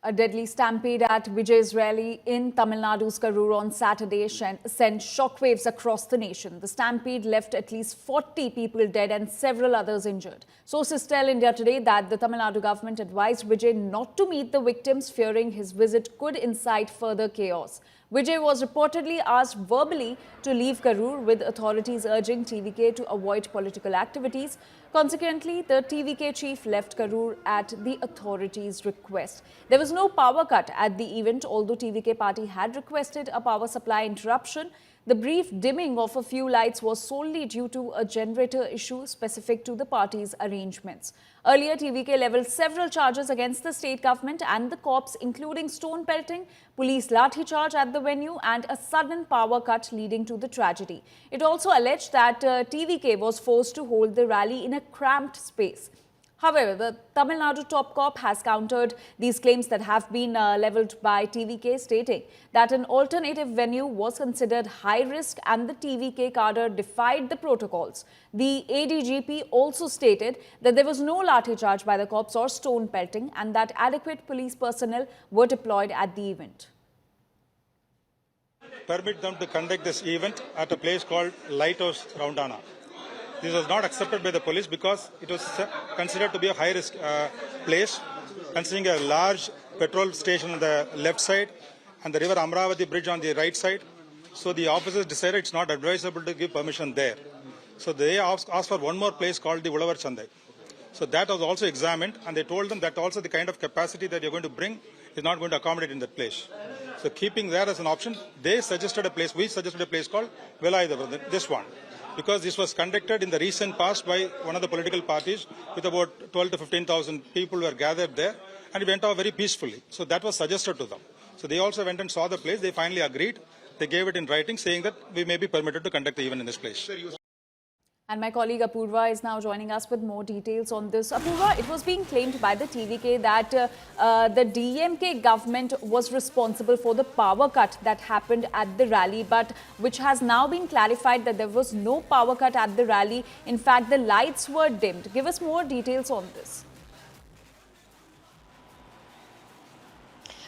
A deadly stampede at Vijay's rally in Tamil Nadu's Karur on Saturday sent shockwaves across the nation. The stampede left at least 40 people dead and several others injured. Sources tell India Today that the Tamil Nadu government advised Vijay not to meet the victims, fearing his visit could incite further chaos. Vijay was reportedly asked verbally to leave Karur, with authorities urging TVK to avoid political activities. Consequently, the TVK chief left Karur at the authorities' request. There was no power cut at the event, although TVK party had requested a power supply interruption. The brief dimming of a few lights was solely due to a generator issue specific to the party's arrangements. Earlier, TVK levelled several charges against the state government and the cops, including stone pelting, police lathi charge at the venue and a sudden power cut leading to the tragedy. It also alleged that TVK was forced to hold the rally in a cramped space. However, the Tamil Nadu top cop has countered these claims that have been levelled by TVK, stating that an alternative venue was considered high risk and the TVK cadre defied the protocols. The ADGP also stated that there was no lathi charge by the cops or stone pelting and that adequate police personnel were deployed at the event. Permit them to conduct this event at a place called Lighthouse Roundana. This was not accepted by the police because it was considered to be a high-risk place, considering a large petrol station on the left side and the river Amravati bridge on the right side. So the officers decided it's not advisable to give permission there. So they asked for one more place called the Ulavar Chandai. So that was also examined, and they told them that also the kind of capacity that you're going to bring is not going to accommodate in that place. So keeping that as an option, they suggested a place, we suggested a place called Velaida, this one. Because this was conducted in the recent past by one of the political parties with about 12 to 15,000 people were gathered there, and it went off very peacefully. So that was suggested to them. So they also went and saw the place. They finally agreed. They gave it in writing, saying that we may be permitted to conduct the event in this place. And my colleague Apurva is now joining us with more details on this. Apurva, it was being claimed by the TVK that the DMK government was responsible for the power cut that happened at the rally, but which has now been clarified that there was no power cut at the rally. In fact, the lights were dimmed. Give us more details on this.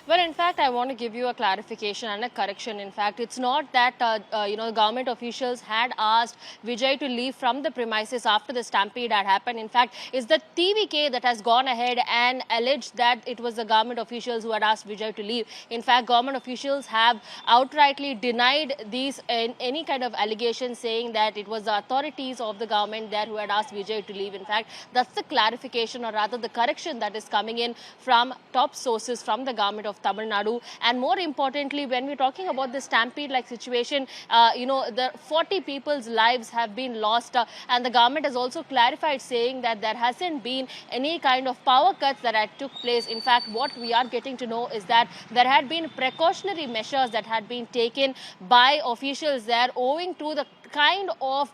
Well, in fact, I want to give you a clarification and a correction. In fact, it's not that, government officials had asked Vijay to leave from the premises after the stampede had happened. In fact, it's the TVK that has gone ahead and alleged that it was the government officials who had asked Vijay to leave. In fact, government officials have outrightly denied these any kind of allegations, saying that it was the authorities of the government there who had asked Vijay to leave. In fact, that's the clarification, or rather the correction, that is coming in from top sources from the government of Tamil Nadu. And more importantly, when we're talking about the stampede-like situation, the 40 people's lives have been lost, and the government has also clarified, saying that there hasn't been any kind of power cuts that had took place. In fact, what we are getting to know is that there had been precautionary measures that had been taken by officials there, owing to the kind of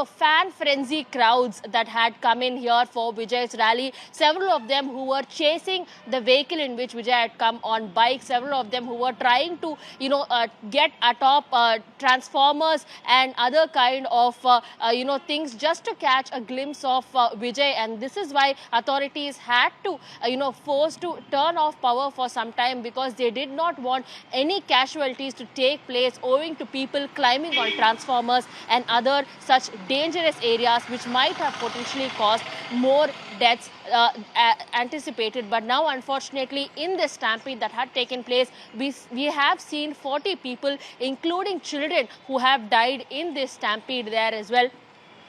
fan frenzy crowds that had come in here for Vijay's rally. Several of them who were chasing the vehicle in which Vijay had come on bike, several of them who were trying to get atop transformers and other kind of things just to catch a glimpse of Vijay. And this is why authorities had to forced to turn off power for some time, because they did not want any casualties to take place owing to people climbing on transformers and other such dangerous areas, which might have potentially caused more deaths anticipated. But now, unfortunately, in the stampede that had taken place, we have seen 40 people, including children, who have died in this stampede there as well.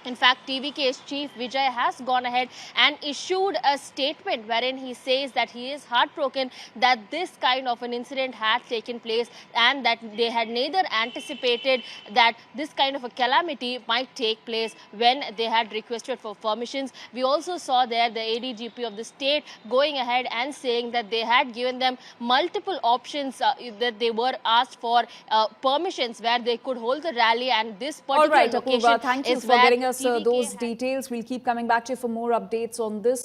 In fact, TVK's chief Vijay has gone ahead and issued a statement wherein he says that he is heartbroken that this kind of an incident had taken place, and that they had neither anticipated that this kind of a calamity might take place when they had requested for permissions. We also saw there the ADGP of the state going ahead and saying that they had given them multiple options, that they were asked for permissions where they could hold the rally, and this particular location Apurva, thank you is for getting us TVK those details. We'll keep coming back to you for more updates on this.